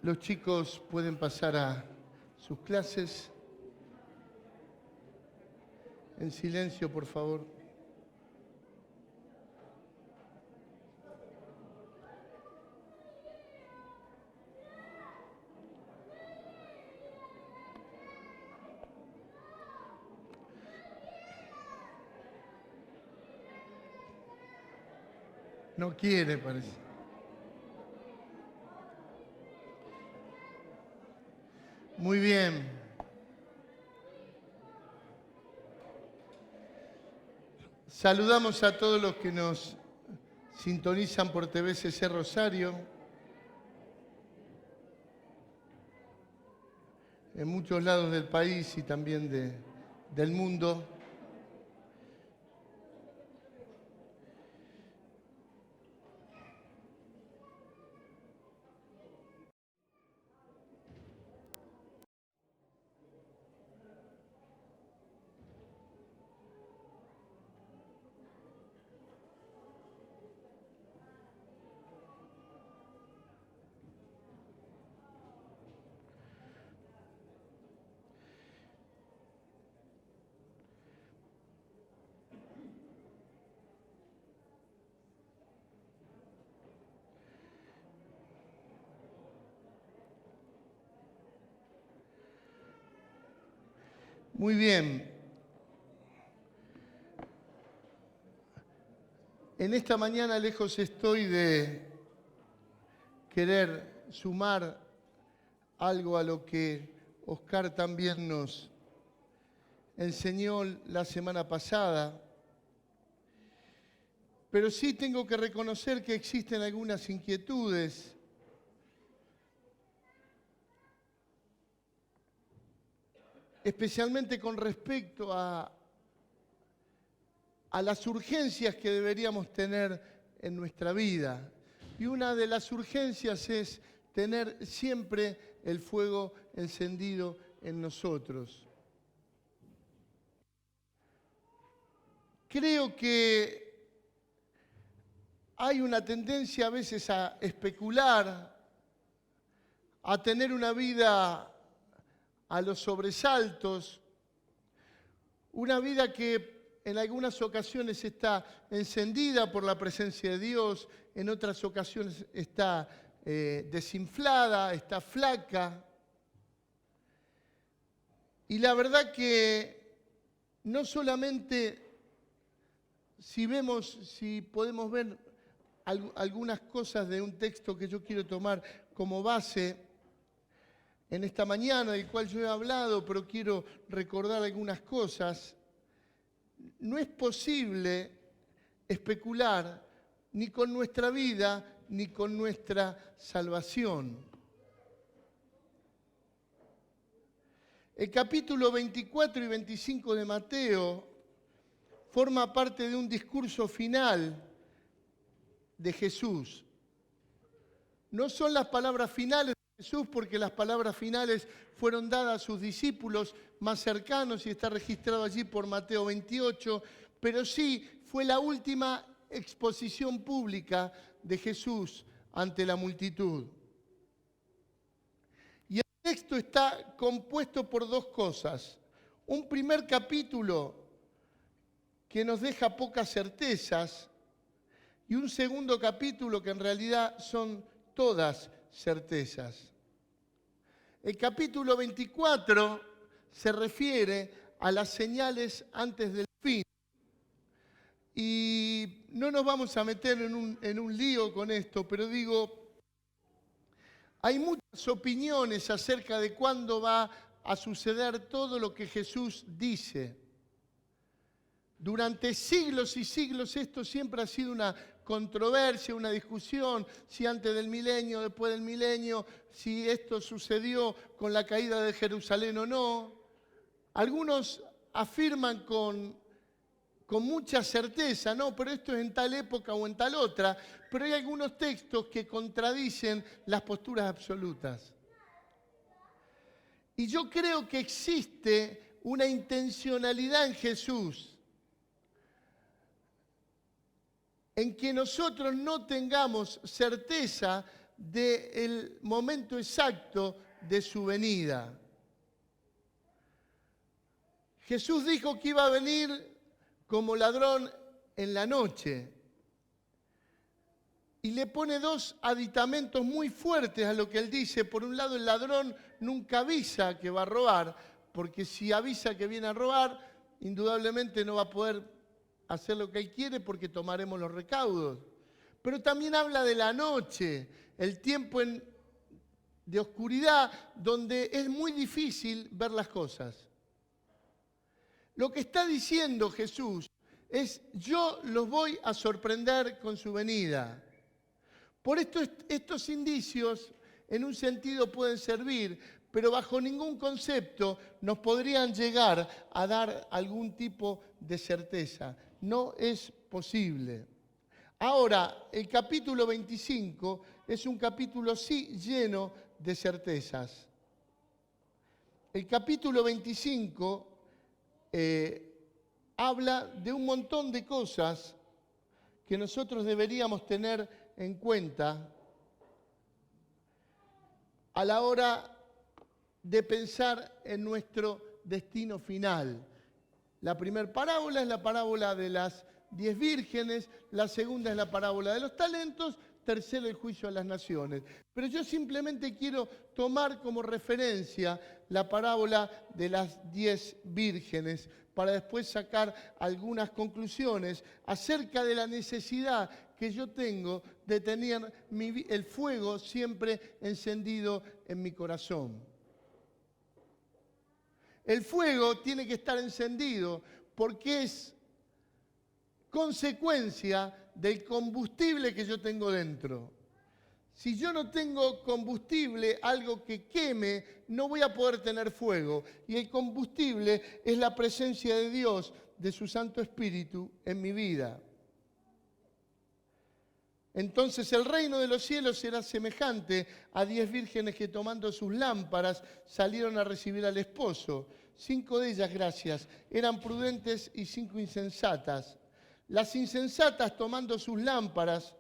Los chicos pueden pasar a sus clases. En silencio, por favor. No quiere, parece. Muy bien. Saludamos a todos los que nos sintonizan por TVCC Rosario. En muchos lados del país y también del mundo. Muy bien. En esta mañana lejos estoy de querer sumar algo a lo que Oscar también nos enseñó la semana pasada, pero sí tengo que reconocer que existen algunas inquietudes especialmente con respecto a las urgencias que deberíamos tener en nuestra vida. Y una de las urgencias es tener siempre el fuego encendido en nosotros. Creo que hay una tendencia a veces a especular, a tener una vida a los sobresaltos, una vida que en algunas ocasiones está encendida por la presencia de Dios, en otras ocasiones está desinflada, está flaca. Y la verdad que no solamente si podemos ver algunas cosas de un texto que yo quiero tomar como base en esta mañana, del cual yo he hablado, pero quiero recordar algunas cosas. No es posible especular ni con nuestra vida ni con nuestra salvación. El capítulo 24 y 25 de Mateo forma parte de un discurso final de Jesús. No son las palabras finales de Jesús porque las palabras finales fueron dadas a sus discípulos más cercanos y está registrado allí por Mateo 28, pero sí fue la última exposición pública de Jesús ante la multitud. Y el texto está compuesto por dos cosas. Un primer capítulo que nos deja pocas certezas y un segundo capítulo que en realidad son todas certezas. El capítulo 24 se refiere a las señales antes del fin. Y no nos vamos a meter en un lío con esto, pero digo, hay muchas opiniones acerca de cuándo va a suceder todo lo que Jesús dice. Durante siglos y siglos esto siempre ha sido una controversia, una discusión, si antes del milenio, después del milenio, si esto sucedió con la caída de Jerusalén o no. Algunos afirman con mucha certeza, no, pero esto es en tal época o en tal otra, pero hay algunos textos que contradicen las posturas absolutas. Y yo creo que existe una intencionalidad en Jesús en que nosotros no tengamos certeza del momento exacto de su venida. Jesús dijo que iba a venir como ladrón en la noche. Y le pone dos aditamentos muy fuertes a lo que él dice. Por un lado, el ladrón nunca avisa que va a robar, porque si avisa que viene a robar, indudablemente no va a poder hacer lo que él quiere porque tomaremos los recaudos. Pero también habla de la noche, el tiempo de oscuridad, donde es muy difícil ver las cosas. Lo que está diciendo Jesús es: yo los voy a sorprender con su venida. Por esto, estos indicios en un sentido pueden servir, pero bajo ningún concepto nos podrían llegar a dar algún tipo de certeza. No es posible. Ahora, el capítulo 25 es un capítulo sí lleno de certezas. El capítulo 25 habla de un montón de cosas que nosotros deberíamos tener en cuenta a la hora de pensar en nuestro destino final. La primera parábola es la parábola de las 10 vírgenes, la segunda es la parábola de los talentos, tercera el juicio a las naciones. Pero yo simplemente quiero tomar como referencia la parábola de las 10 vírgenes para después sacar algunas conclusiones acerca de la necesidad que yo tengo de tener el fuego siempre encendido en mi corazón. El fuego tiene que estar encendido porque es consecuencia del combustible que yo tengo dentro. Si yo no tengo combustible, algo que queme, no voy a poder tener fuego. Y el combustible es la presencia de Dios, de su Santo Espíritu en mi vida. Entonces el reino de los cielos será semejante a 10 vírgenes que tomando sus lámparas salieron a recibir al esposo. 5 de ellas, gracias, eran prudentes y 5 insensatas. Las insensatas tomando sus lámparas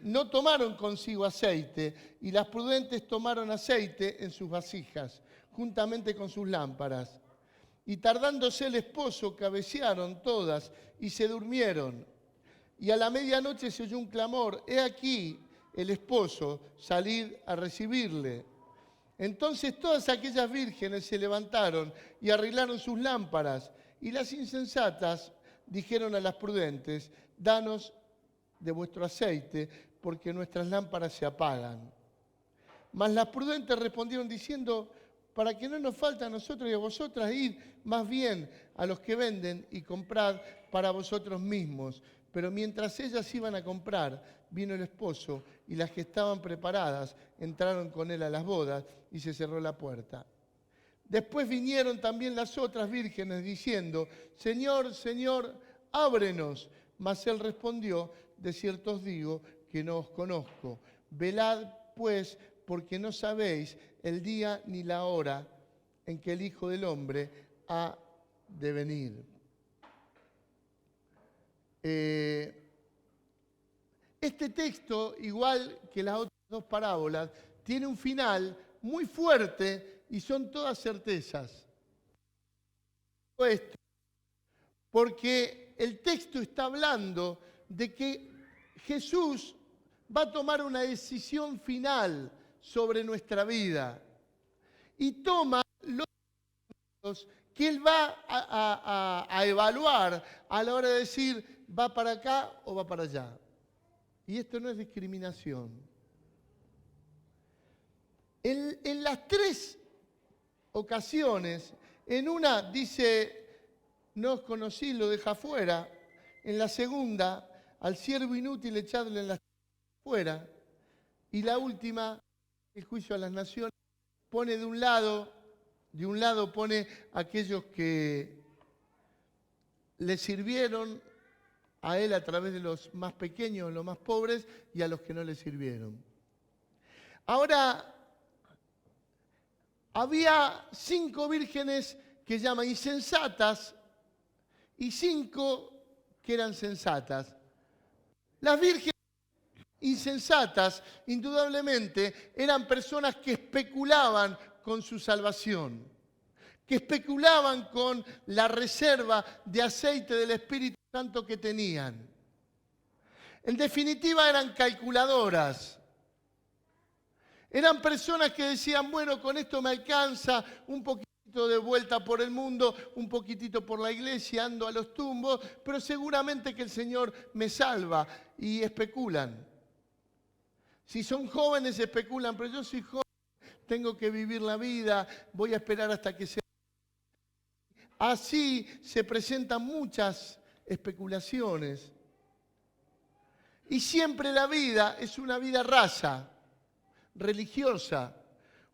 no tomaron consigo aceite, y las prudentes tomaron aceite en sus vasijas, juntamente con sus lámparas. Y tardándose el esposo, cabecearon todas y se durmieron. Y a la medianoche se oyó un clamor: he aquí el esposo, salid a recibirle. Entonces todas aquellas vírgenes se levantaron y arreglaron sus lámparas. Y las insensatas dijeron a las prudentes: danos de vuestro aceite, porque nuestras lámparas se apagan. Mas las prudentes respondieron diciendo: para que no nos falte a nosotros y a vosotras, id más bien a los que venden y comprad para vosotros mismos. Pero mientras ellas iban a comprar, vino el esposo, y las que estaban preparadas entraron con él a las bodas, y se cerró la puerta. Después vinieron también las otras vírgenes diciendo: Señor, Señor, ábrenos. Mas él respondió: de cierto os digo que no os conozco. Velad pues, porque no sabéis el día ni la hora en que el Hijo del Hombre ha de venir. Este texto, igual que las otras dos parábolas, tiene un final muy fuerte y son todas certezas. Esto porque el texto está hablando de que Jesús va a tomar una decisión final sobre nuestra vida y toma los que Él va a evaluar a la hora de decir: ¿va para acá o va para allá? Y esto no es discriminación. En las 3 ocasiones, en una dice: no os conocí, lo deja fuera. En la segunda, al siervo inútil echadle en la fuera. Y la última, el juicio a las naciones, pone de un lado pone a aquellos que le sirvieron a él a través de los más pequeños, los más pobres, y a los que no le sirvieron. Ahora, había 5 vírgenes que llama insensatas y 5 que eran sensatas. Las vírgenes insensatas, indudablemente, eran personas que especulaban con su salvación, que especulaban con la reserva de aceite del Espíritu Santo que tenían. En definitiva, eran calculadoras. Eran personas que decían, bueno, con esto me alcanza un poquitito de vuelta por el mundo, un poquitito por la iglesia, ando a los tumbos, pero seguramente que el Señor me salva. Y especulan. Si son jóvenes, especulan, pero yo soy joven, tengo que vivir la vida, voy a esperar hasta que sea. Así se presentan muchas especulaciones. Y siempre la vida es una vida rasa, religiosa,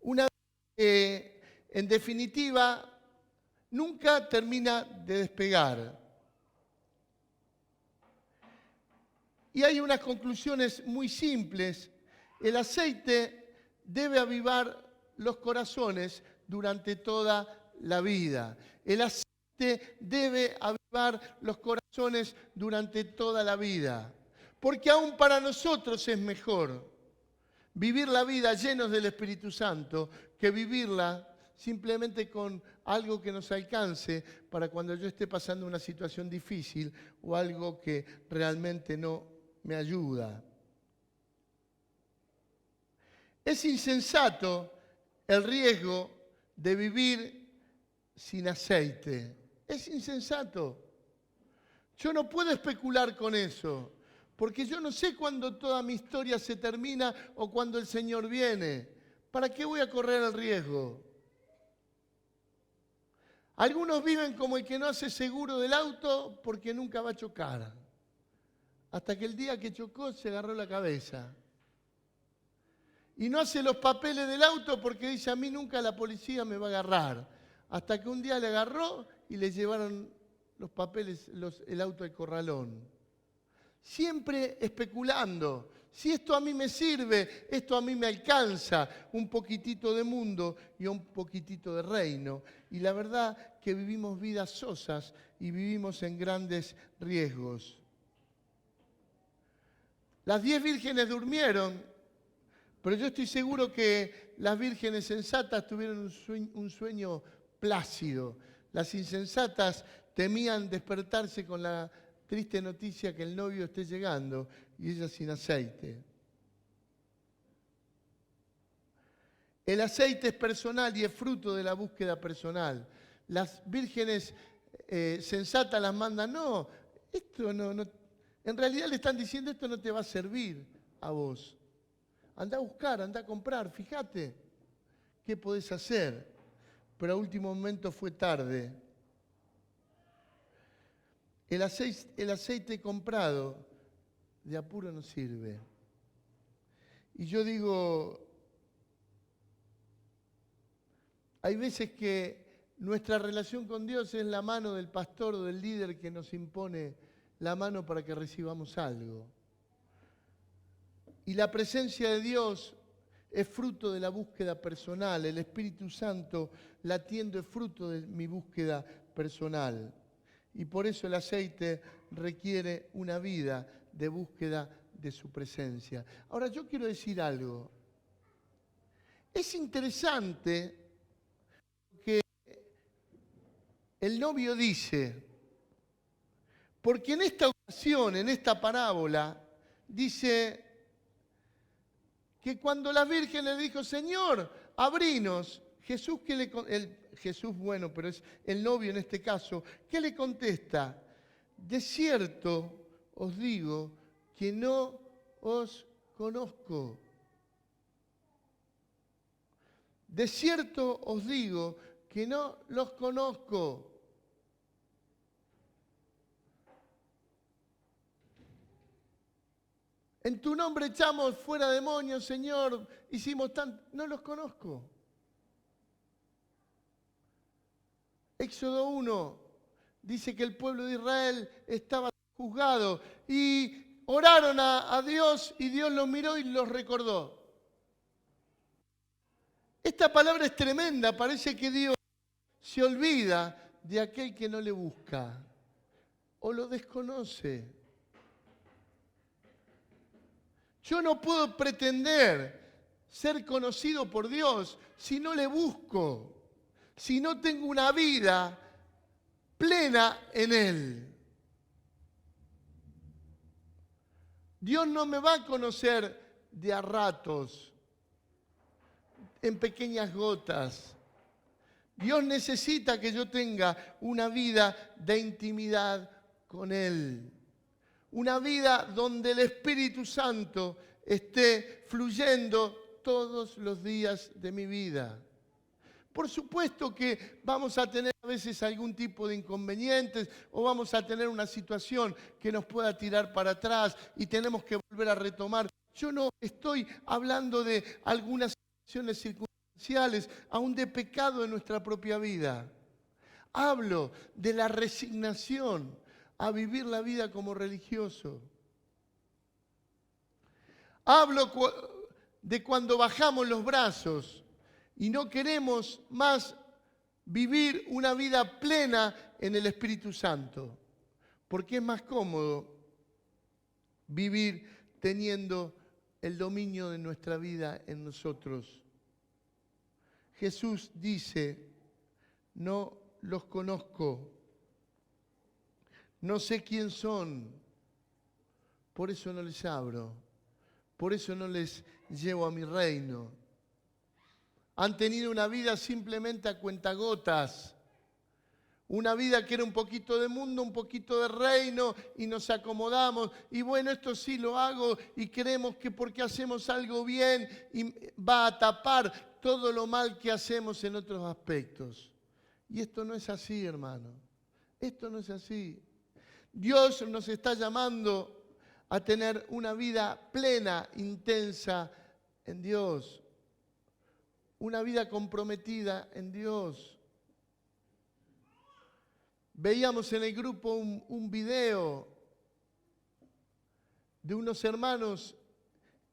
una vida que en definitiva nunca termina de despegar. Y hay unas conclusiones muy simples. El aceite debe avivar los corazones durante toda la vida. El aceite debe avivar los corazones durante toda la vida. Porque aún para nosotros es mejor vivir la vida llenos del Espíritu Santo que vivirla simplemente con algo que nos alcance para cuando yo esté pasando una situación difícil o algo que realmente no me ayuda. Es insensato el riesgo de vivir sin aceite. Es insensato. Yo no puedo especular con eso, porque yo no sé cuándo toda mi historia se termina o cuándo el Señor viene. ¿Para qué voy a correr el riesgo? Algunos viven como el que no hace seguro del auto porque nunca va a chocar. Hasta que el día que chocó se agarró la cabeza. Y no hace los papeles del auto porque dice, a mí nunca la policía me va a agarrar. Hasta que un día le agarró y le llevaron los papeles, el auto al corralón. Siempre especulando. Si esto a mí me sirve, esto a mí me alcanza, un poquitito de mundo y un poquitito de reino. Y la verdad que vivimos vidas sosas y vivimos en grandes riesgos. Las 10 vírgenes durmieron, pero yo estoy seguro que las vírgenes sensatas tuvieron un sueño plácido. Las insensatas temían despertarse con la triste noticia que el novio esté llegando y ella sin aceite. El aceite es personal y es fruto de la búsqueda personal. Las vírgenes sensatas las mandan, no, esto no, en realidad le están diciendo esto no te va a servir a vos. Anda a buscar, anda a comprar, fíjate qué podés hacer. Pero a último momento fue tarde. El aceite comprado de apuro no sirve. Y yo digo, hay veces que nuestra relación con Dios es la mano del pastor o del líder que nos impone la mano para que recibamos algo. Y la presencia de Dios es fruto de la búsqueda personal. El Espíritu Santo latiendo es fruto de mi búsqueda personal. Y por eso el aceite requiere una vida de búsqueda de su presencia. Ahora yo quiero decir algo. Es interesante que el novio dice, porque en esta ocasión, en esta parábola, dice que cuando la Virgen le dijo, Señor, abrinos, Jesús, Jesús bueno, pero es el novio en este caso, ¿qué le contesta? De cierto os digo que no os conozco. De cierto os digo que no los conozco. En tu nombre echamos fuera demonios, Señor. Hicimos tanto. No los conozco. Éxodo 1 dice que el pueblo de Israel estaba juzgado y oraron a Dios y Dios los miró y los recordó. Esta palabra es tremenda. Parece que Dios se olvida de aquel que no le busca o lo desconoce. Yo no puedo pretender ser conocido por Dios si no le busco, si no tengo una vida plena en Él. Dios no me va a conocer de a ratos, en pequeñas gotas. Dios necesita que yo tenga una vida de intimidad con Él. Una vida donde el Espíritu Santo esté fluyendo todos los días de mi vida. Por supuesto que vamos a tener a veces algún tipo de inconvenientes o vamos a tener una situación que nos pueda tirar para atrás y tenemos que volver a retomar. Yo no estoy hablando de algunas situaciones circunstanciales, aún de pecado en nuestra propia vida. Hablo de la resignación a vivir la vida como religioso. Hablo de cuando bajamos los brazos y no queremos más vivir una vida plena en el Espíritu Santo, porque es más cómodo vivir teniendo el dominio de nuestra vida en nosotros. Jesús dice, no los conozco, no sé quién son, por eso no les abro, por eso no les llevo a mi reino. Han tenido una vida simplemente a cuentagotas. Una vida que era un poquito de mundo, un poquito de reino y nos acomodamos. Y bueno, esto sí lo hago y creemos que porque hacemos algo bien y va a tapar todo lo mal que hacemos en otros aspectos. Y esto no es así, hermano. Esto no es así. Dios nos está llamando a tener una vida plena, intensa en Dios. Una vida comprometida en Dios. Veíamos en el grupo un video de unos hermanos,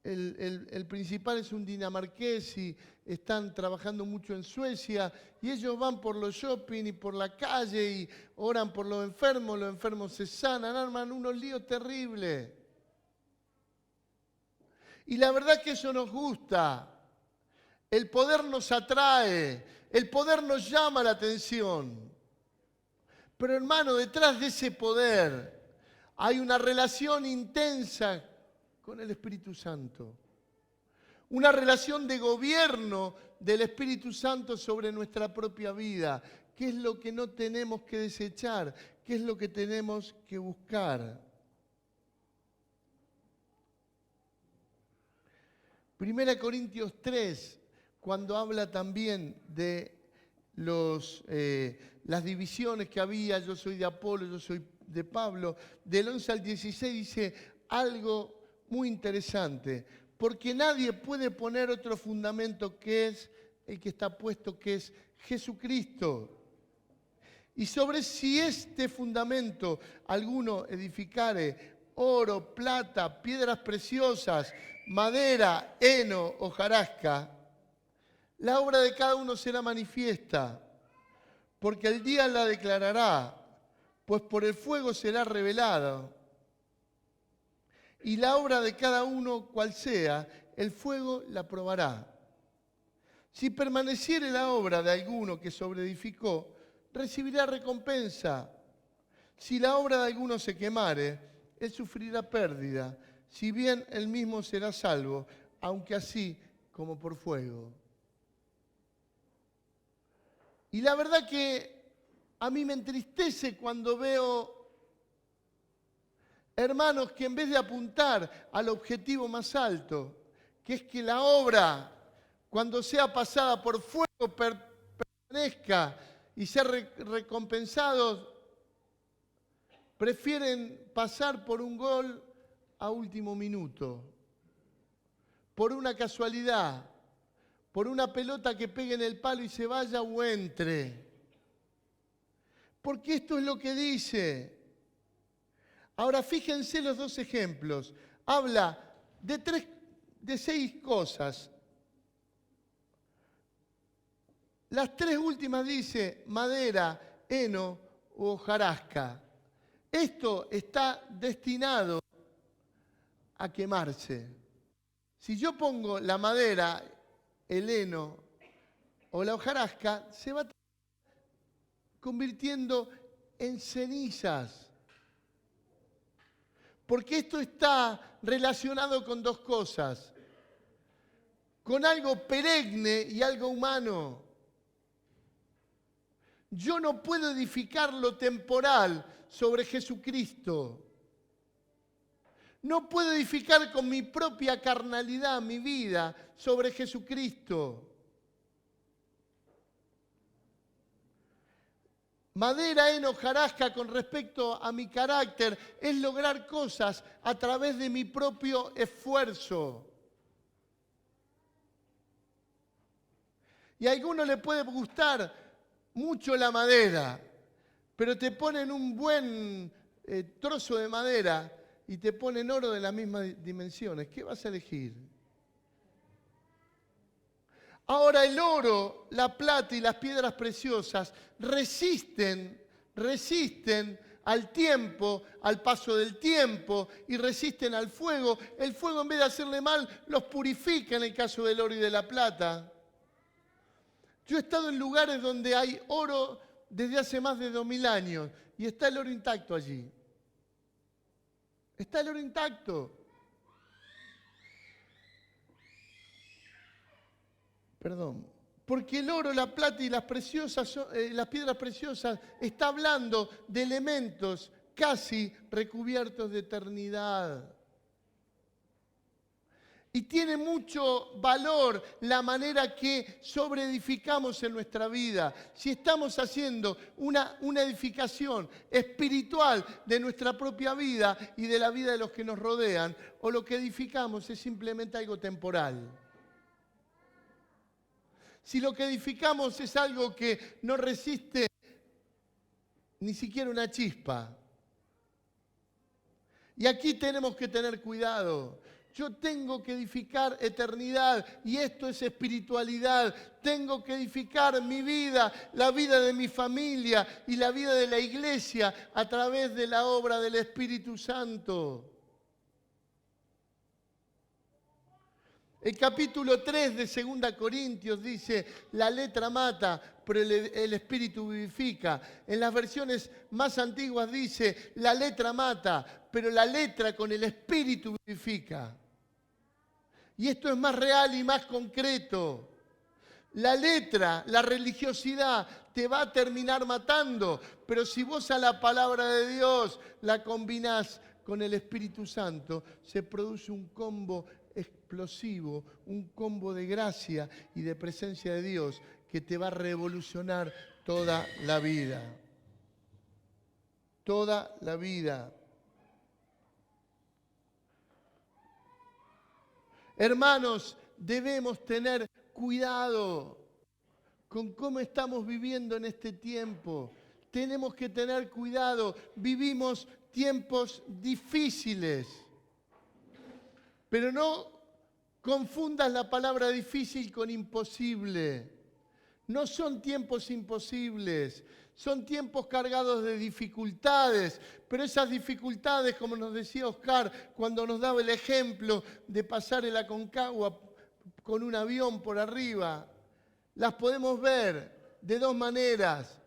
el principal es un dinamarqués y están trabajando mucho en Suecia, y ellos van por los shopping y por la calle y oran por los enfermos se sanan, arman unos líos terribles. Y la verdad que eso nos gusta. El poder nos atrae, el poder nos llama la atención. Pero hermano, detrás de ese poder hay una relación intensa con el Espíritu Santo. Una relación de gobierno del Espíritu Santo sobre nuestra propia vida. ¿Qué es lo que no tenemos que desechar? ¿Qué es lo que tenemos que buscar? Primera Corintios 3. Cuando habla también de las divisiones que había, yo soy de Apolo, yo soy de Pablo, del 11 al 16 dice algo muy interesante, porque nadie puede poner otro fundamento que es el que está puesto, que es Jesucristo. Y sobre si este fundamento alguno edificare oro, plata, piedras preciosas, madera, heno, hojarasca, la obra de cada uno será manifiesta, porque el día la declarará, pues por el fuego será revelada. Y la obra de cada uno, cual sea, el fuego la probará. Si permaneciere la obra de alguno que sobreedificó, recibirá recompensa. Si la obra de alguno se quemare, él sufrirá pérdida, si bien él mismo será salvo, aunque así como por fuego. Y la verdad que a mí me entristece cuando veo hermanos que en vez de apuntar al objetivo más alto, que es que la obra, cuando sea pasada por fuego, permanezca y ser recompensados, prefieren pasar por un gol a último minuto, por una casualidad, por una pelota que pegue en el palo y se vaya o entre. Porque esto es lo que dice. Ahora fíjense los dos ejemplos. Habla de 6 cosas. Las 3 últimas dice madera, heno o hojarasca. Esto está destinado a quemarse. Si yo pongo la madera, el heno o la hojarasca, se va convirtiendo en cenizas. Porque esto está relacionado con dos cosas. Con algo perenne y algo humano. Yo no puedo edificar lo temporal sobre Jesucristo. No puedo edificar con mi propia carnalidad mi vida sobre Jesucristo. Madera, heno, hojarasca con respecto a mi carácter es lograr cosas a través de mi propio esfuerzo. Y a algunos les puede gustar mucho la madera, pero te ponen un buen trozo de madera y te ponen oro de las mismas dimensiones. ¿Qué vas a elegir? Ahora el oro, la plata y las piedras preciosas resisten al tiempo, al paso del tiempo y resisten al fuego. El fuego en vez de hacerle mal, los purifica en el caso del oro y de la plata. Yo he estado en lugares donde hay oro desde hace más de 2000 años y está el oro intacto allí. Está el oro intacto. Perdón. Porque el oro, la plata y las piedras preciosas está hablando de elementos casi recubiertos de eternidad. Y tiene mucho valor la manera que sobreedificamos en nuestra vida. Si estamos haciendo una edificación espiritual de nuestra propia vida y de la vida de los que nos rodean, o lo que edificamos es simplemente algo temporal. Si lo que edificamos es algo que no resiste ni siquiera una chispa. Y aquí tenemos que tener cuidado. Yo tengo que edificar eternidad y esto es espiritualidad. Tengo que edificar mi vida, la vida de mi familia y la vida de la iglesia a través de la obra del Espíritu Santo. El capítulo 3 de 2 Corintios dice, la letra mata, pero el espíritu vivifica. En las versiones más antiguas dice, la letra mata, pero la letra con el espíritu vivifica. Y esto es más real y más concreto. La letra, la religiosidad, te va a terminar matando, pero si vos a la palabra de Dios la combinás con el Espíritu Santo, se produce un combo explosivo, un combo de gracia y de presencia de Dios que te va a revolucionar toda la vida. Toda la vida. Hermanos, debemos tener cuidado con cómo estamos viviendo en este tiempo. Tenemos que tener cuidado. Vivimos tiempos difíciles. Pero no confundas la palabra difícil con imposible. No son tiempos imposibles, son tiempos cargados de dificultades. Pero esas dificultades, como nos decía Oscar cuando nos daba el ejemplo de pasar el Aconcagua con un avión por arriba, las podemos ver de dos maneras.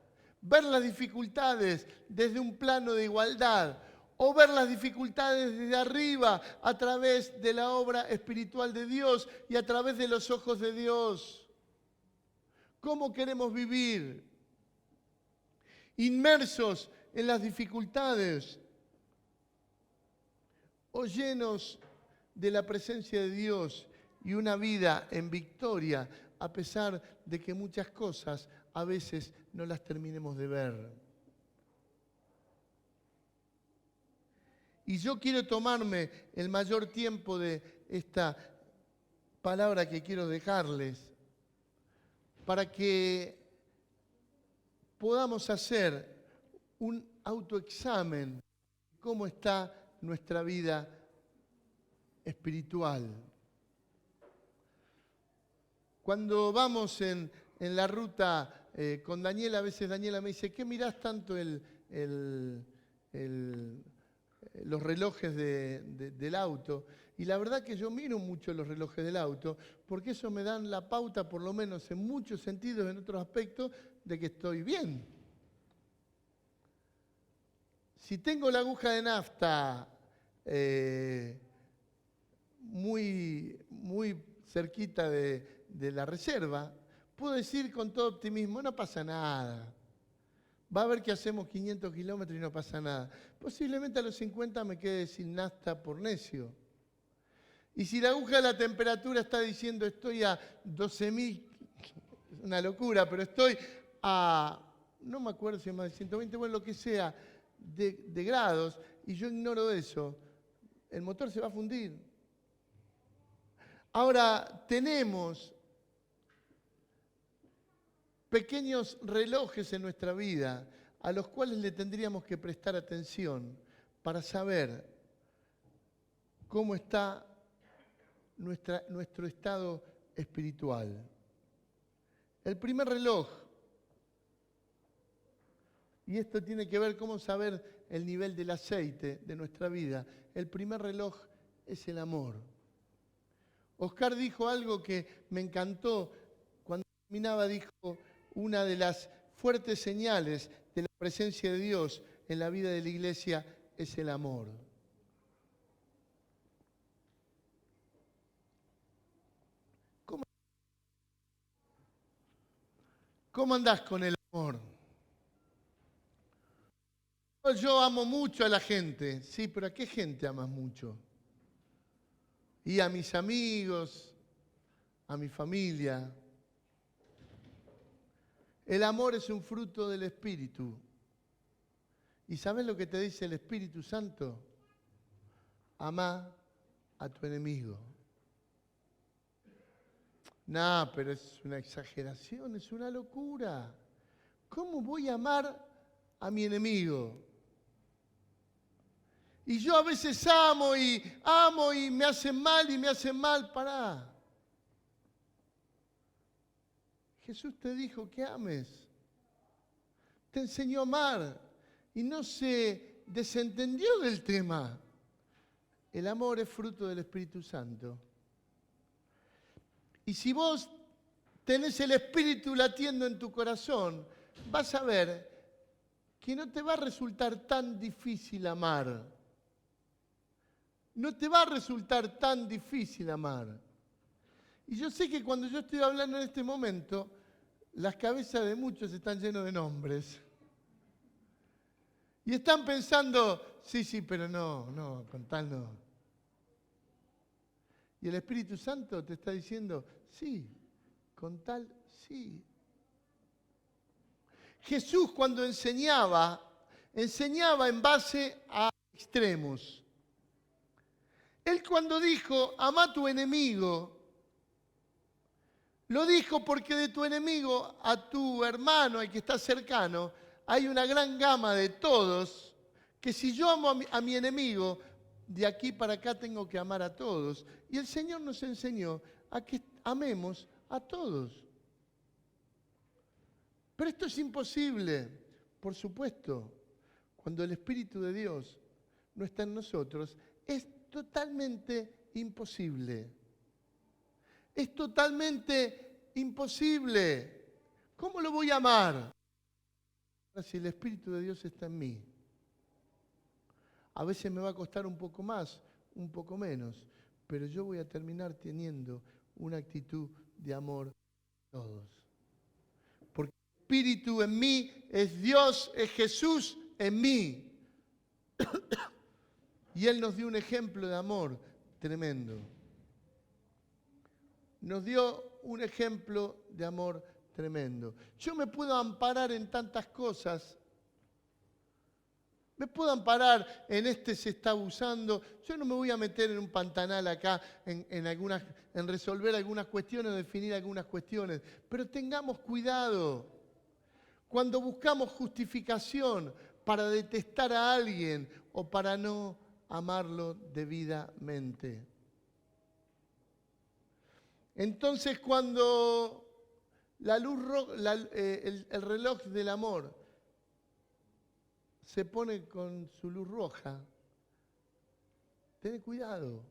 Ver las dificultades desde un plano de igualdad o ver las dificultades desde arriba a través de la obra espiritual de Dios y a través de los ojos de Dios. ¿Cómo queremos vivir? ¿Inmersos en las dificultades o llenos de la presencia de Dios y una vida en victoria a pesar de que muchas cosas a veces no las terminemos de ver? Y yo quiero tomarme el mayor tiempo de esta palabra que quiero dejarles para que podamos hacer un autoexamen de cómo está nuestra vida espiritual. Cuando vamos en la ruta con Daniela, a veces Daniela me dice, ¿qué mirás tanto el los relojes del auto. Y la verdad que yo miro mucho los relojes del auto, porque eso me dan la pauta, por lo menos en muchos sentidos, en otros aspectos, de que estoy bien. Si tengo la aguja de nafta muy cerquita de la reserva, puedo decir con todo optimismo, no pasa nada. Va a ver que hacemos 500 kilómetros y no pasa nada. Posiblemente a los 50 me quede sin nafta por necio. Y si la aguja de la temperatura está diciendo estoy a 12.000, es una locura, pero estoy a, no me acuerdo si es más de 120, bueno, lo que sea, de grados, y yo ignoro eso, el motor se va a fundir. Ahora, tenemos pequeños relojes en nuestra vida a los cuales le tendríamos que prestar atención para saber cómo está nuestro estado espiritual. El primer reloj, y esto tiene que ver cómo saber el nivel del aceite de nuestra vida, el primer reloj es el amor. Oscar dijo algo que me encantó. Cuando terminaba dijo, una de las fuertes señales de la presencia de Dios en la vida de la iglesia es el amor. ¿Cómo andás con el amor? Yo amo mucho a la gente. Sí, pero ¿a qué gente amas mucho? Y a mis amigos, a mi familia. El amor es un fruto del Espíritu. ¿Y sabes lo que te dice el Espíritu Santo? Amá a tu enemigo. No, pero es una exageración, es una locura. ¿Cómo voy a amar a mi enemigo? Y yo a veces amo y me hacen mal, pará. Jesús te dijo que ames. Te enseñó a amar y no se desentendió del tema. El amor es fruto del Espíritu Santo. Y si vos tenés el Espíritu latiendo en tu corazón, vas a ver que no te va a resultar tan difícil amar. No te va a resultar tan difícil amar. Y yo sé que cuando yo estoy hablando en este momento, las cabezas de muchos están llenas de nombres. Y están pensando, sí, pero no, con tal no. Y el Espíritu Santo te está diciendo, sí, con tal sí. Jesús cuando enseñaba en base a extremos. Él cuando dijo, ama a tu enemigo, lo dijo porque de tu enemigo a tu hermano, al que está cercano, hay una gran gama de todos, que si yo amo a mi enemigo, de aquí para acá tengo que amar a todos. Y el Señor nos enseñó a que amemos a todos. Pero esto es imposible, por supuesto. Cuando el Espíritu de Dios no está en nosotros, es totalmente imposible. Es totalmente imposible. ¿Cómo lo voy a amar? Si el Espíritu de Dios está en mí. A veces me va a costar un poco más, un poco menos, pero yo voy a terminar teniendo una actitud de amor a todos. Porque el Espíritu en mí es Dios, es Jesús en mí. Y Él nos dio un ejemplo de amor tremendo. Nos dio un ejemplo de amor tremendo. Yo me puedo amparar en tantas cosas. Me puedo amparar en este se está abusando. Yo no me voy a meter en un pantanal acá en resolver algunas cuestiones, definir algunas cuestiones. Pero tengamos cuidado. Cuando buscamos justificación para detestar a alguien o para no amarlo debidamente. Entonces cuando el reloj del amor se pone con su luz roja, Ten cuidado.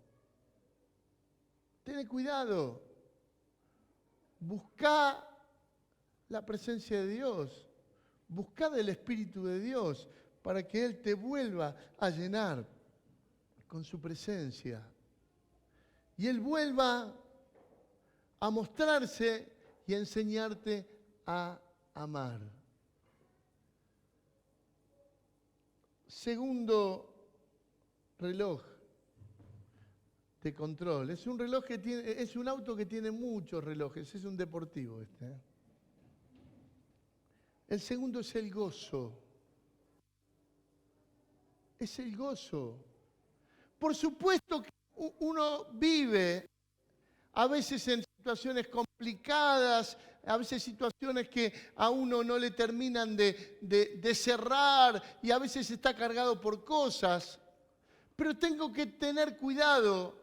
Ten cuidado. Buscá la presencia de Dios. Buscá del Espíritu de Dios para que Él te vuelva a llenar con su presencia. Y Él vuelva a mostrarse y a enseñarte a amar. Segundo reloj de control. Es un reloj que tiene, es un auto que tiene muchos relojes, es un deportivo este. El segundo es el gozo. Es el gozo. Por supuesto que uno vive a veces en situaciones complicadas, a veces situaciones que a uno no le terminan de cerrar y a veces está cargado por cosas. Pero tengo que tener cuidado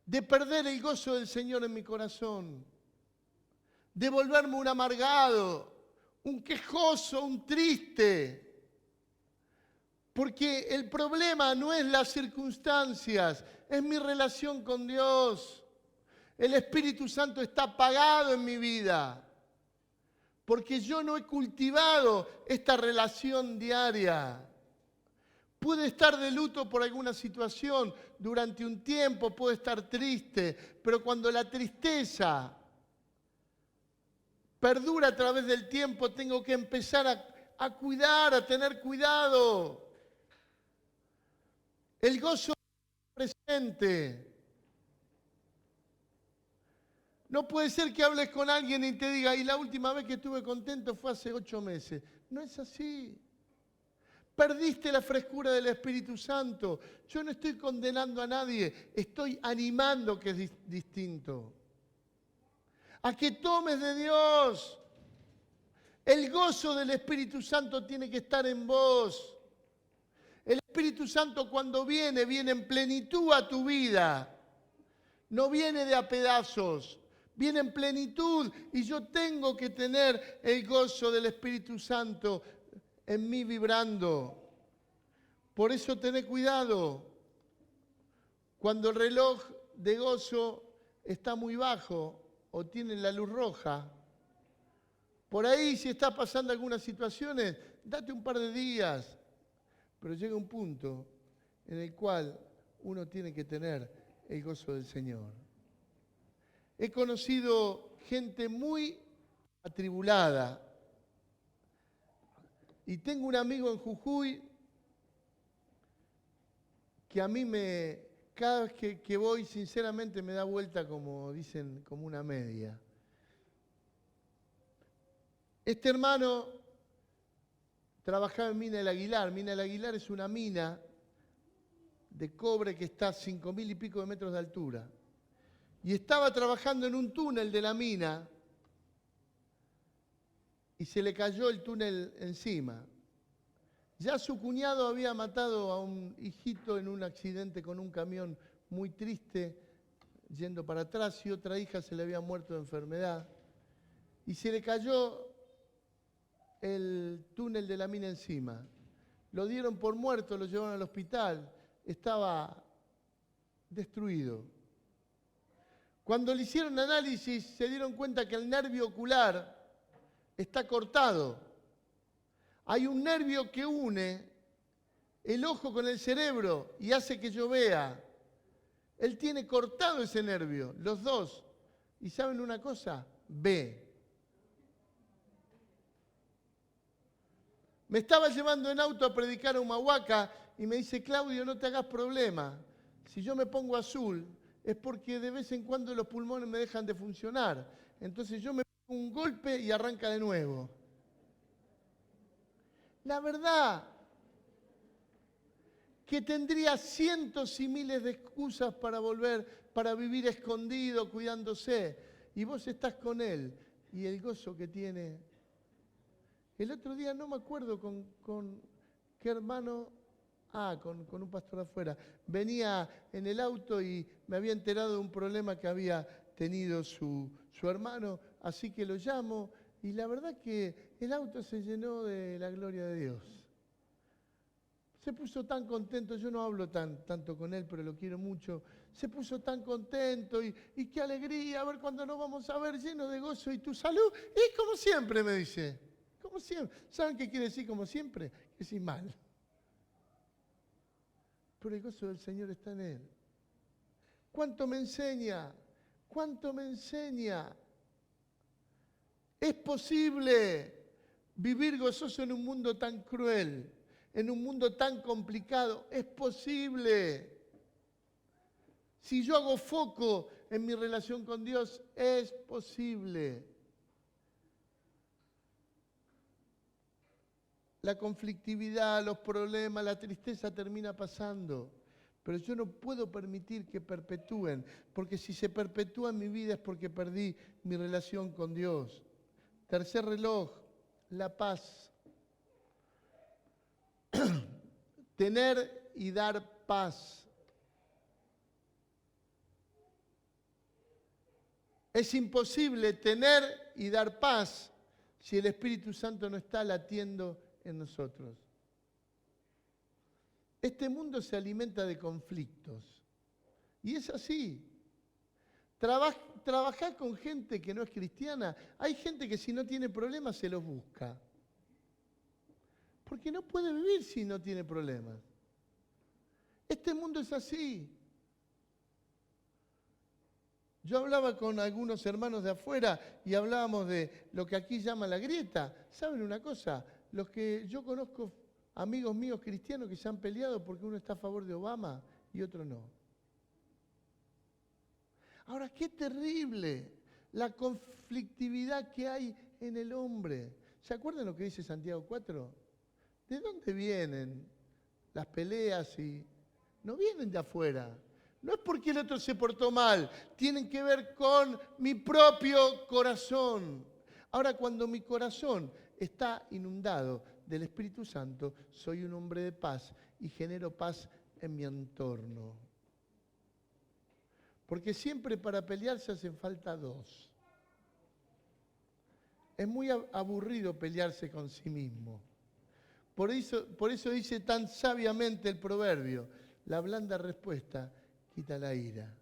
de perder el gozo del Señor en mi corazón, de volverme un amargado, un quejoso, un triste. Porque el problema no es las circunstancias, es mi relación con Dios. El Espíritu Santo está apagado en mi vida, porque yo no he cultivado esta relación diaria. Pude estar de luto por alguna situación durante un tiempo, puedo estar triste, pero cuando la tristeza perdura a través del tiempo, tengo que empezar a cuidar, a tener cuidado. El gozo presente. No puede ser que hables con alguien y te diga, y la última vez que estuve contento fue hace 8 meses. No es así. Perdiste la frescura del Espíritu Santo. Yo no estoy condenando a nadie, estoy animando que es distinto. A que tomes de Dios. El gozo del Espíritu Santo tiene que estar en vos. El Espíritu Santo cuando viene, viene en plenitud a tu vida. No viene de a pedazos, viene en plenitud y yo tengo que tener el gozo del Espíritu Santo en mí vibrando. Por eso tené cuidado. Cuando el reloj de gozo está muy bajo o tiene la luz roja, por ahí si estás pasando algunas situaciones, date un par de días. Pero llega un punto en el cual uno tiene que tener el gozo del Señor. He conocido gente muy atribulada. Y tengo un amigo en Jujuy que a mí cada vez que voy, sinceramente me da vuelta, como dicen, como una media. Este hermano trabajaba en Mina del Aguilar. Mina del Aguilar es una mina de cobre que está a 5.000 y pico de metros de altura. Y estaba trabajando en un túnel de la mina y se le cayó el túnel encima. Ya su cuñado había matado a un hijito en un accidente con un camión muy triste, yendo para atrás, y otra hija se le había muerto de enfermedad. Y se le cayó el túnel de la mina encima. Lo dieron por muerto, lo llevaron al hospital. Estaba destruido. Cuando le hicieron análisis, se dieron cuenta que el nervio ocular está cortado. Hay un nervio que une el ojo con el cerebro y hace que yo vea. Él tiene cortado ese nervio, los dos. ¿Y saben una cosa? Ve. Me estaba llevando en auto a predicar a Humahuaca y me dice, Claudio, no te hagas problema. Si yo me pongo azul es porque de vez en cuando los pulmones me dejan de funcionar. Entonces yo me pongo un golpe y arranca de nuevo. La verdad que tendría cientos y miles de excusas para volver, para vivir escondido, cuidándose. Y vos estás con él y el gozo que tiene. El otro día no me acuerdo con qué hermano, con un pastor afuera. Venía en el auto y me había enterado de un problema que había tenido su hermano, así que lo llamo y la verdad que el auto se llenó de la gloria de Dios. Se puso tan contento, yo no hablo tanto con él, pero lo quiero mucho. Se puso tan contento y qué alegría, a ver cuándo nos vamos a ver lleno de gozo y tu salud. Y como siempre, me dice, como siempre. ¿Saben qué quiere decir como siempre? Que sí mal. Pero el gozo del Señor está en él. ¿Cuánto me enseña? ¿Cuánto me enseña? Es posible vivir gozoso en un mundo tan cruel, en un mundo tan complicado. Es posible. Si yo hago foco en mi relación con Dios, es posible. La conflictividad, los problemas, la tristeza termina pasando. Pero yo no puedo permitir que perpetúen, porque si se perpetúa en mi vida es porque perdí mi relación con Dios. Tercer reloj, la paz. Tener y dar paz. Es imposible tener y dar paz si el Espíritu Santo no está latiendo en nosotros. Este mundo se alimenta de conflictos. Y es así. Trabajá con gente que no es cristiana. Hay gente que si no tiene problemas se los busca. Porque no puede vivir si no tiene problemas. Este mundo es así. Yo hablaba con algunos hermanos de afuera y hablábamos de lo que aquí llaman la grieta. ¿Saben una cosa? Los que yo conozco, amigos míos cristianos que se han peleado porque uno está a favor de Obama y otro no. Ahora, qué terrible la conflictividad que hay en el hombre. ¿Se acuerdan lo que dice Santiago 4? ¿De dónde vienen las peleas? No vienen de afuera. No es porque el otro se portó mal, tienen que ver con mi propio corazón. Ahora, cuando mi corazón está inundado del Espíritu Santo, soy un hombre de paz y genero paz en mi entorno. Porque siempre para pelearse hacen falta dos. Es muy aburrido pelearse con sí mismo. Por eso dice tan sabiamente el proverbio, la blanda respuesta quita la ira.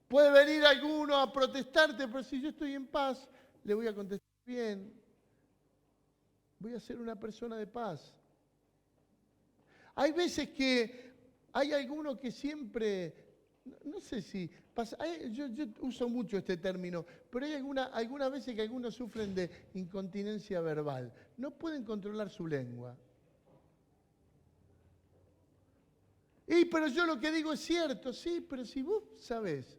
Puede venir alguno a protestarte, pero si yo estoy en paz, le voy a contestar bien. Voy a ser una persona de paz. Hay veces que hay alguno que siempre, no sé si pasa, yo uso mucho este término, pero hay algunas veces que algunos sufren de incontinencia verbal. No pueden controlar su lengua. Pero yo lo que digo es cierto, sí, pero si vos sabés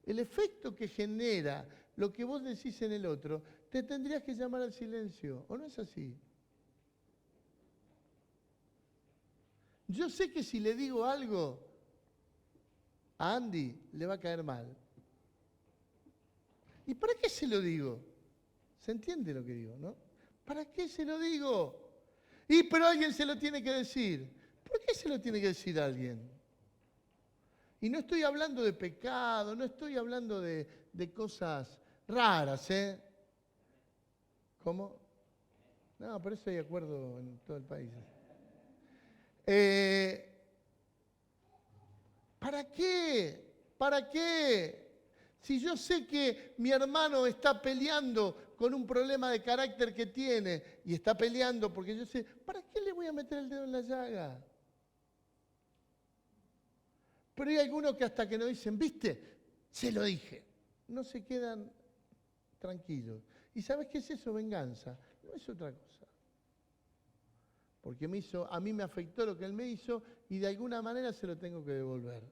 el efecto que genera lo que vos decís en el otro, te tendrías que llamar al silencio, ¿o no es así? Yo sé que si le digo algo a Andy, le va a caer mal. ¿Y para qué se lo digo? ¿Se entiende lo que digo, no? ¿Para qué se lo digo? Pero alguien se lo tiene que decir. ¿Por qué se lo tiene que decir a alguien? Y no estoy hablando de pecado, no estoy hablando de cosas raras, ¿eh? ¿Cómo? No, por eso hay acuerdo en todo el país. ¿Para qué? ¿Para qué? Si yo sé que mi hermano está peleando con un problema de carácter que tiene y está peleando porque yo sé, ¿para qué le voy a meter el dedo en la llaga? Pero hay algunos que hasta que nos dicen, ¿viste? Se lo dije. No se quedan tranquilos. ¿Y sabes qué es eso? Venganza. No es otra cosa. Porque a mí me afectó lo que él me hizo y de alguna manera se lo tengo que devolver.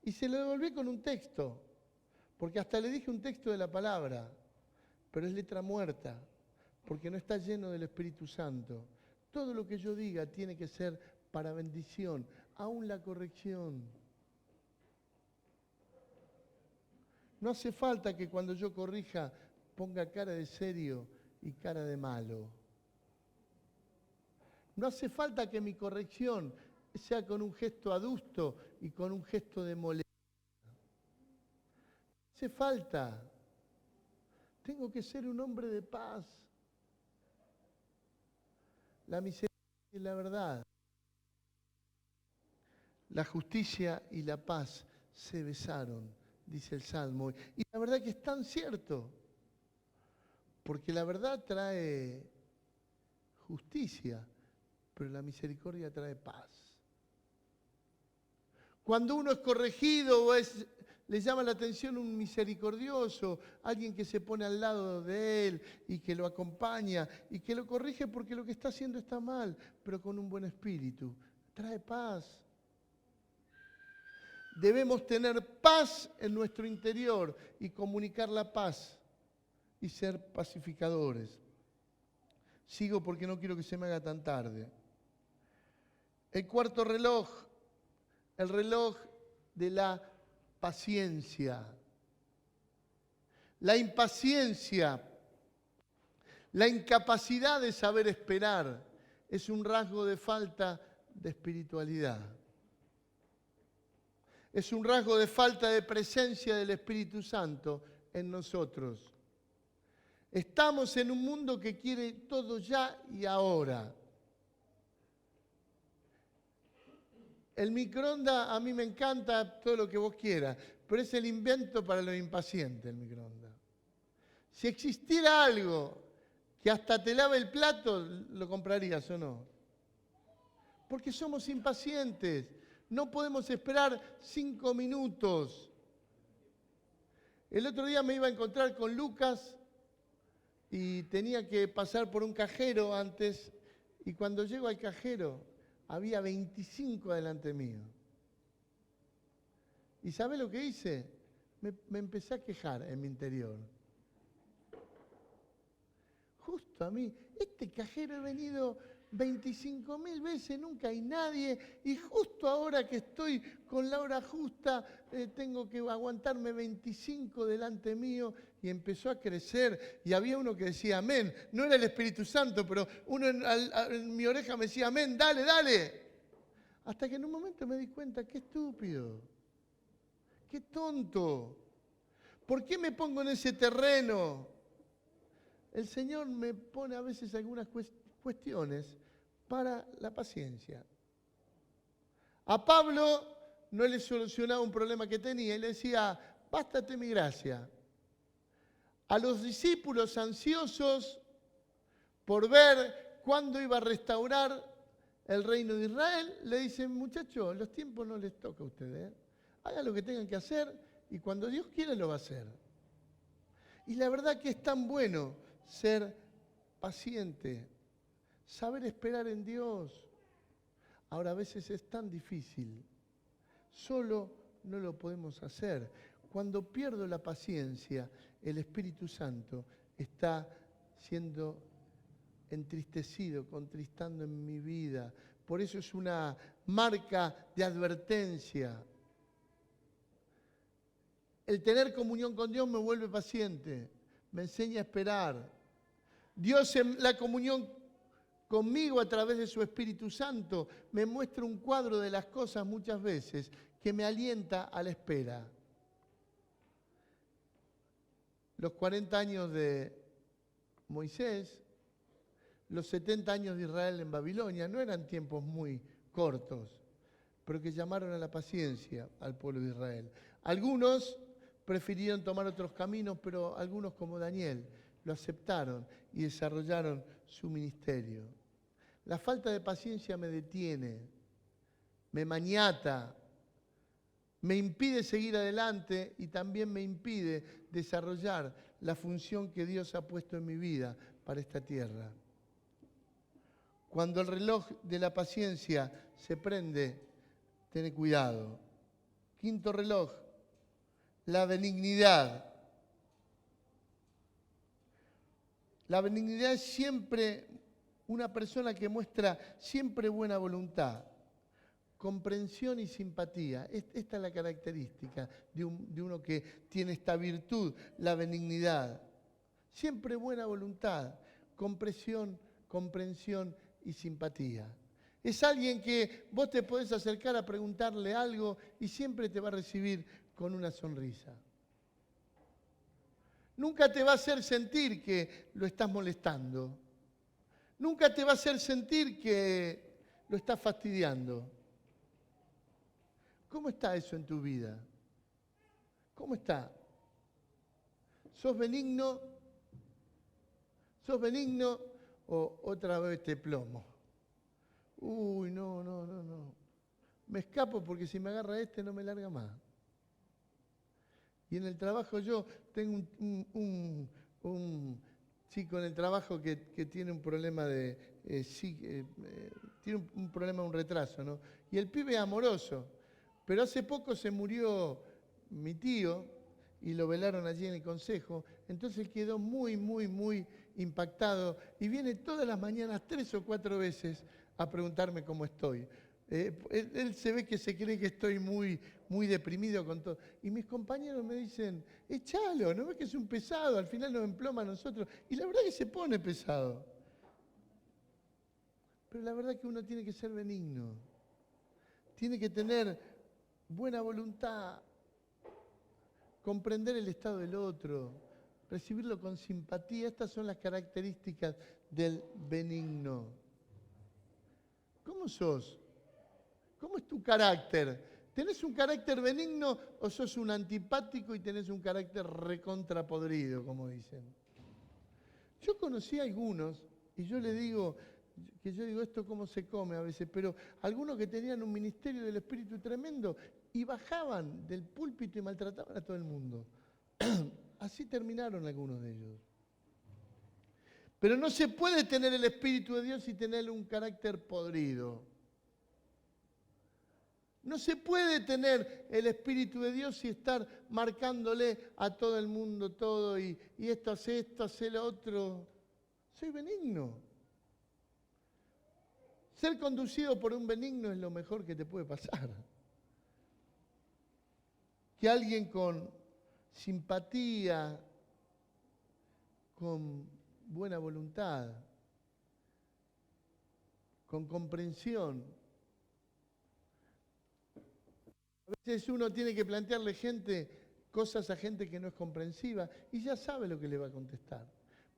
Y se lo devolví con un texto. Porque hasta le dije un texto de la palabra. Pero es letra muerta. Porque no está lleno del Espíritu Santo. Todo lo que yo diga tiene que ser para bendición. Aún la corrección. No hace falta que cuando yo corrija ponga cara de serio y cara de malo. No hace falta que mi corrección sea con un gesto adusto y con un gesto de molestia. No hace falta. Tengo que ser un hombre de paz. La misericordia y la verdad La justicia y la paz se besaron, dice el Salmo. Y la verdad que es tan cierto, porque la verdad trae justicia, pero la misericordia trae paz. Cuando uno es corregido o le llama la atención un misericordioso, alguien que se pone al lado de él y que lo acompaña y que lo corrige porque lo que está haciendo está mal, pero con un buen espíritu, trae paz. Debemos tener paz en nuestro interior y comunicar la paz y ser pacificadores. Sigo porque no quiero que se me haga tan tarde. El cuarto reloj, el reloj de la paciencia. La impaciencia, la incapacidad de saber esperar es un rasgo de falta de espiritualidad. Es un rasgo de falta de presencia del Espíritu Santo en nosotros. Estamos en un mundo que quiere todo ya y ahora. El microondas a mí me encanta todo lo que vos quieras, pero es el invento para los impacientes el microondas. Si existiera algo que hasta te lave el plato, ¿lo comprarías o no? Porque somos impacientes. No podemos esperar 5 minutos. El otro día me iba a encontrar con Lucas y tenía que pasar por un cajero antes. Y cuando llego al cajero, había 25 delante mío. ¿Y sabe lo que hice? Me empecé a quejar en mi interior. Justo a mí, este cajero he venido 25.000 veces, nunca hay nadie, y justo ahora que estoy con la hora justa, tengo que aguantarme 25 delante mío, y empezó a crecer, y había uno que decía amén, no era el Espíritu Santo, pero uno en mi oreja me decía amén, dale, dale. Hasta que en un momento me di cuenta, qué estúpido, qué tonto, ¿por qué me pongo en ese terreno? El Señor me pone a veces algunas cuestiones para la paciencia. A Pablo no le solucionaba un problema que tenía y le decía, bástate mi gracia. A los discípulos ansiosos por ver cuándo iba a restaurar el reino de Israel, le dicen, muchachos, los tiempos no les toca a ustedes. Hagan lo que tengan que hacer y cuando Dios quiere lo va a hacer. Y la verdad que es tan bueno ser paciente, saber esperar en Dios. Ahora a veces es tan difícil, solo no lo podemos hacer. Cuando pierdo la paciencia, el Espíritu Santo está siendo entristecido, contristando en mi vida. Por eso es una marca de advertencia. El tener comunión con Dios me vuelve paciente, me enseña a esperar. Dios en la comunión conmigo a través de su Espíritu Santo me muestra un cuadro de las cosas muchas veces que me alienta a la espera. Los 40 años de Moisés, los 70 años de Israel en Babilonia, no eran tiempos muy cortos, pero que llamaron a la paciencia al pueblo de Israel. Algunos prefirieron tomar otros caminos, pero algunos como Daniel lo aceptaron y desarrollaron su ministerio. La falta de paciencia me detiene, me maniata, me impide seguir adelante y también me impide desarrollar la función que Dios ha puesto en mi vida para esta tierra. Cuando el reloj de la paciencia se prende, ten cuidado. Quinto reloj, la benignidad. La benignidad es siempre una persona que muestra siempre buena voluntad, comprensión y simpatía. Esta es la característica de uno que tiene esta virtud, la benignidad. Siempre buena voluntad, comprensión y simpatía. Es alguien que vos te podés acercar a preguntarle algo y siempre te va a recibir con una sonrisa. Nunca te va a hacer sentir que lo estás molestando. Nunca te va a hacer sentir que lo estás fastidiando. ¿Cómo está eso en tu vida? ¿Cómo está? ¿Sos benigno? ¿Sos benigno o otra vez te plomo? Uy, no. Me escapo porque si me agarra este no me larga más. Y en el trabajo yo tengo un chico en el trabajo que tiene un problema tiene un problema, un retraso, ¿no? Y el pibe es amoroso, pero hace poco se murió mi tío y lo velaron allí en el consejo, entonces él quedó muy impactado y viene todas las mañanas 3 o 4 veces a preguntarme cómo estoy. Él se ve que se cree que estoy muy deprimido con todo. Y mis compañeros me dicen, échalo, ¿no ves que es un pesado? Al final nos emploma a nosotros. Y la verdad que se pone pesado. Pero la verdad que uno tiene que ser benigno. Tiene que tener buena voluntad, comprender el estado del otro, recibirlo con simpatía. Estas son las características del benigno. ¿Cómo sos? ¿Cómo es tu carácter? ¿Tenés un carácter benigno o sos un antipático y tenés un carácter recontrapodrido, como dicen? Yo conocí a algunos, y yo digo esto cómo se come a veces, pero algunos que tenían un ministerio del Espíritu tremendo y bajaban del púlpito y maltrataban a todo el mundo. Así terminaron algunos de ellos. Pero no se puede tener el Espíritu de Dios y tener un carácter podrido. No se puede tener el Espíritu de Dios y estar marcándole a todo el mundo todo y esto, hace lo otro. Soy benigno. Ser conducido por un benigno es lo mejor que te puede pasar. Que alguien con simpatía, con buena voluntad, con comprensión. A veces uno tiene que plantearle cosas a gente que no es comprensiva y ya sabe lo que le va a contestar.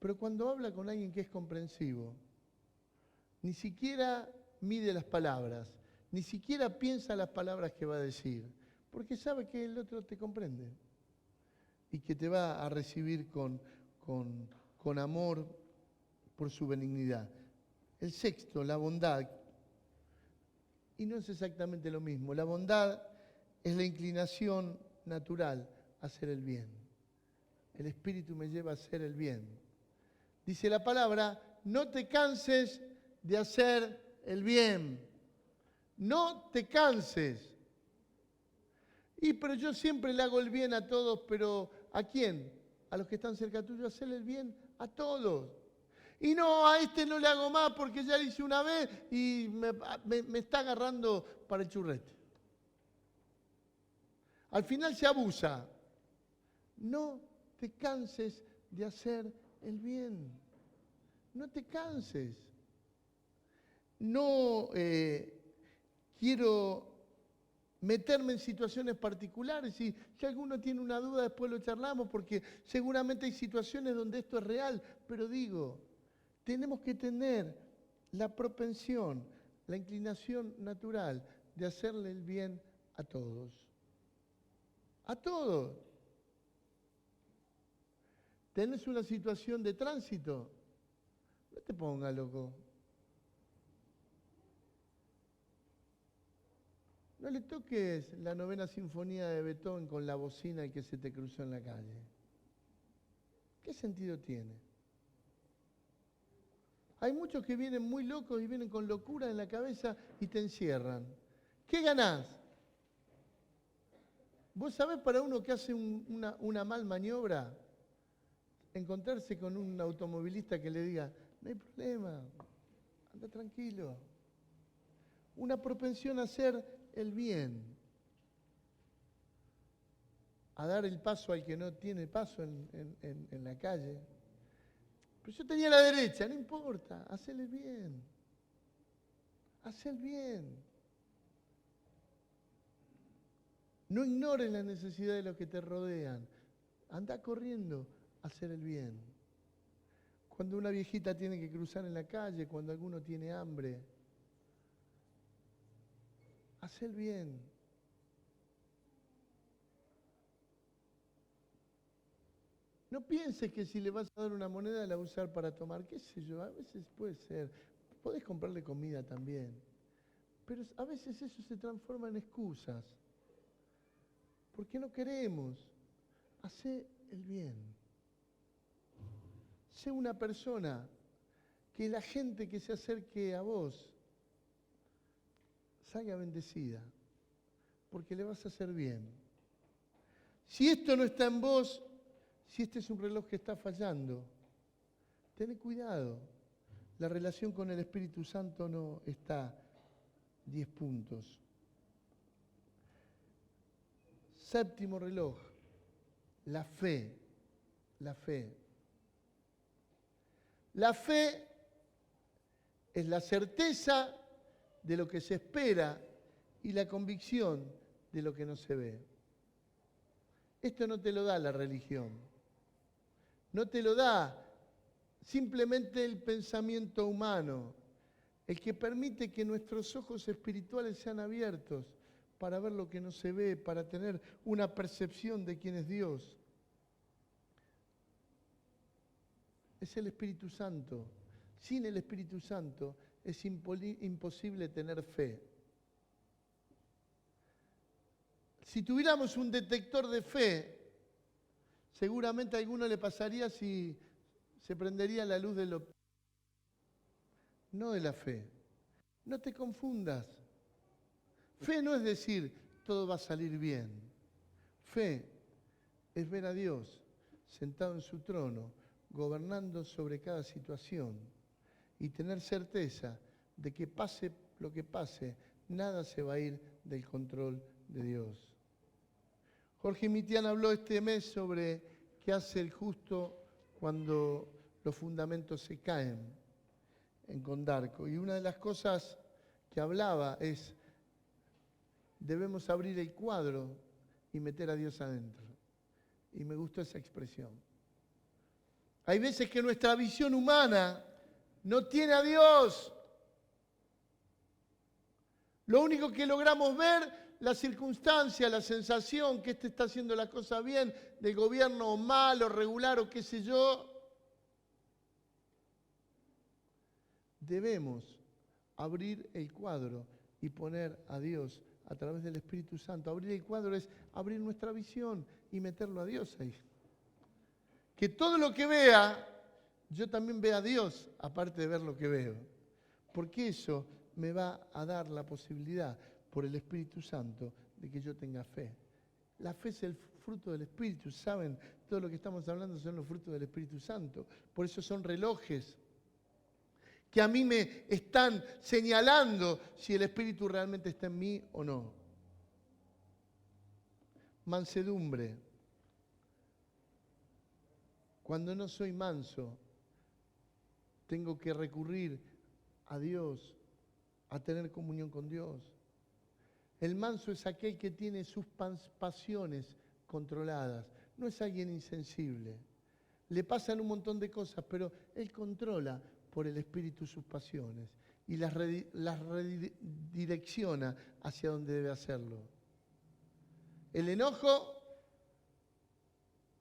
Pero cuando habla con alguien que es comprensivo, ni siquiera mide las palabras, ni siquiera piensa las palabras que va a decir, porque sabe que el otro te comprende y que te va a recibir con amor por su benignidad. El sexto, la bondad. Y no es exactamente lo mismo. La bondad es la inclinación natural a hacer el bien. El Espíritu me lleva a hacer el bien. Dice la palabra, no te canses de hacer el bien. No te canses. Pero yo siempre le hago el bien a todos, pero ¿a quién? A los que están cerca tuyo, hacerle el bien a todos. Y no, a este no le hago más porque ya lo hice una vez y me está agarrando para el churrete. Al final se abusa. No te canses de hacer el bien. No te canses. No quiero meterme en situaciones particulares. Si alguno tiene una duda, después lo charlamos, porque seguramente hay situaciones donde esto es real. Pero digo, tenemos que tener la propensión, la inclinación natural de hacerle el bien a todos. A todos. ¿Tenés una situación de tránsito? No te pongas loco. No le toques la 9ª sinfonía de Beethoven con la bocina que se te cruzó en la calle. ¿Qué sentido tiene? Hay muchos que vienen muy locos y vienen con locura en la cabeza y te encierran. ¿Qué ganás? ¿Vos sabés para uno que hace una mal maniobra? Encontrarse con un automovilista que le diga, no hay problema, anda tranquilo. Una propensión a hacer el bien, a dar el paso al que no tiene paso en la calle. Pero yo tenía la derecha, no importa, hacele bien. Haz el bien. No ignores la necesidad de los que te rodean. Anda corriendo a hacer el bien. Cuando una viejita tiene que cruzar en la calle, cuando alguno tiene hambre, haz el bien. No pienses que si le vas a dar una moneda la va a usar para tomar, qué sé yo, a veces puede ser. Podés comprarle comida también. Pero a veces eso se transforma en excusas. Porque no queremos. Hacé el bien. Sé una persona que la gente que se acerque a vos salga bendecida. Porque le vas a hacer bien. Si esto no está en vos, si este es un reloj que está fallando, ten cuidado. La relación con el Espíritu Santo no está 10 puntos. Séptimo reloj, la fe. La fe. La fe es la certeza de lo que se espera y la convicción de lo que no se ve. Esto no te lo da la religión. No te lo da simplemente el pensamiento humano, el que permite que nuestros ojos espirituales sean abiertos para ver lo que no se ve, para tener una percepción de quién es Dios. Es el Espíritu Santo. Sin el Espíritu Santo es imposible tener fe. Si tuviéramos un detector de fe, seguramente a alguno le pasaría si se prendería la luz no de la fe. No te confundas. Fe no es decir, todo va a salir bien. Fe es ver a Dios sentado en su trono, gobernando sobre cada situación y tener certeza de que pase lo que pase, nada se va a ir del control de Dios. Jorge Mitián habló este mes sobre qué hace el justo cuando los fundamentos se caen en Condarco. Y una de las cosas que hablaba es, debemos abrir el cuadro y meter a Dios adentro. Y me gustó esa expresión. Hay veces que nuestra visión humana no tiene a Dios. Lo único que logramos ver, la circunstancia, la sensación que este está haciendo las cosas bien, del gobierno mal o regular o qué sé yo. Debemos abrir el cuadro y poner a Dios a través del Espíritu Santo. Abrir el cuadro es abrir nuestra visión y meterlo a Dios ahí. Que todo lo que vea, yo también vea a Dios, aparte de ver lo que veo. Porque eso me va a dar la posibilidad, por el Espíritu Santo, de que yo tenga fe. La fe es el fruto del Espíritu. ¿Saben? Todo lo que estamos hablando son los frutos del Espíritu Santo. Por eso son relojes que a mí me están señalando si el Espíritu realmente está en mí o no. Mansedumbre. Cuando no soy manso, tengo que recurrir a Dios, a tener comunión con Dios. El manso es aquel que tiene sus pasiones controladas. No es alguien insensible. Le pasan un montón de cosas, pero él controla por el Espíritu sus pasiones y las redirecciona hacia donde debe hacerlo. El enojo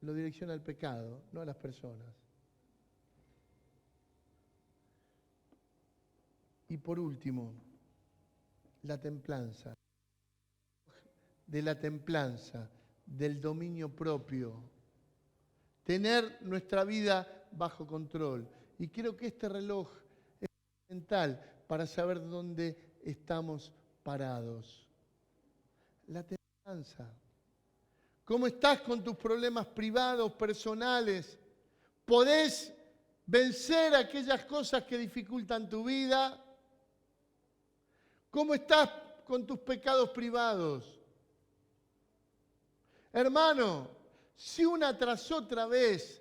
lo direcciona al pecado, no a las personas. Y por último, la templanza. De la templanza, del dominio propio. Tener nuestra vida bajo control. Y creo que este reloj es fundamental para saber dónde estamos parados. La templanza. ¿Cómo estás con tus problemas privados, personales? ¿Podés vencer aquellas cosas que dificultan tu vida? ¿Cómo estás con tus pecados privados? Hermano, si una tras otra vez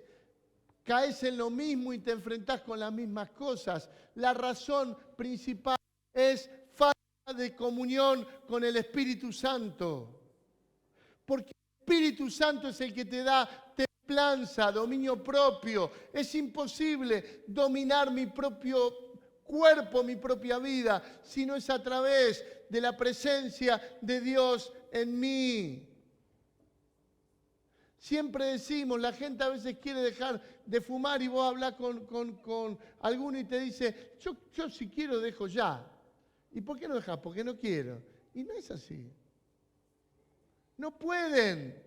caes en lo mismo y te enfrentás con las mismas cosas, la razón principal es falta de comunión con el Espíritu Santo. Porque el Espíritu Santo es el que te da templanza, dominio propio. Es imposible dominar mi propio cuerpo, mi propia vida, si no es a través de la presencia de Dios en mí. Siempre decimos, la gente a veces quiere dejar de fumar y vos hablas con alguno y te dice, yo si quiero dejo ya. ¿Y por qué no dejas? Porque no quiero. Y no es así. No pueden.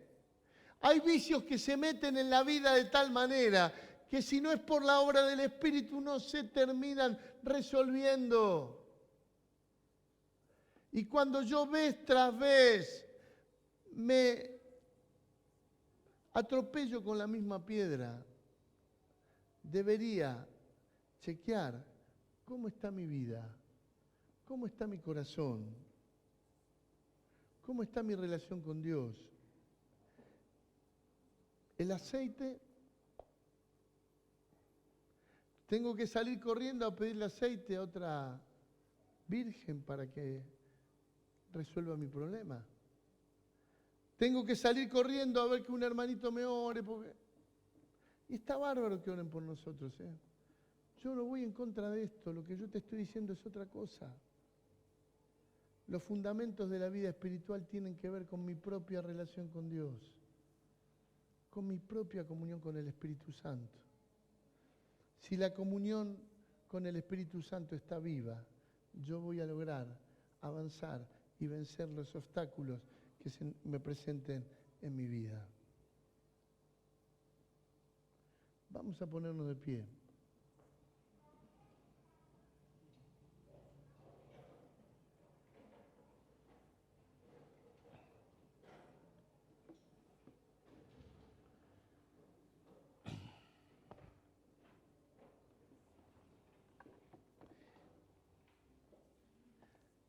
Hay vicios que se meten en la vida de tal manera que si no es por la obra del Espíritu no se terminan resolviendo. Y cuando yo vez tras vez me atropello con la misma piedra, debería chequear cómo está mi vida, cómo está mi corazón, cómo está mi relación con Dios. El aceite, tengo que salir corriendo a pedirle aceite a otra virgen para que resuelva mi problema. Tengo que salir corriendo a ver que un hermanito me ore. Y está bárbaro que oren por nosotros. Yo no voy en contra de esto. Lo que yo te estoy diciendo es otra cosa. Los fundamentos de la vida espiritual tienen que ver con mi propia relación con Dios, con mi propia comunión con el Espíritu Santo. Si la comunión con el Espíritu Santo está viva, yo voy a lograr avanzar y vencer los obstáculos que se me presenten en mi vida. Vamos a ponernos de pie.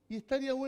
Y estaría bueno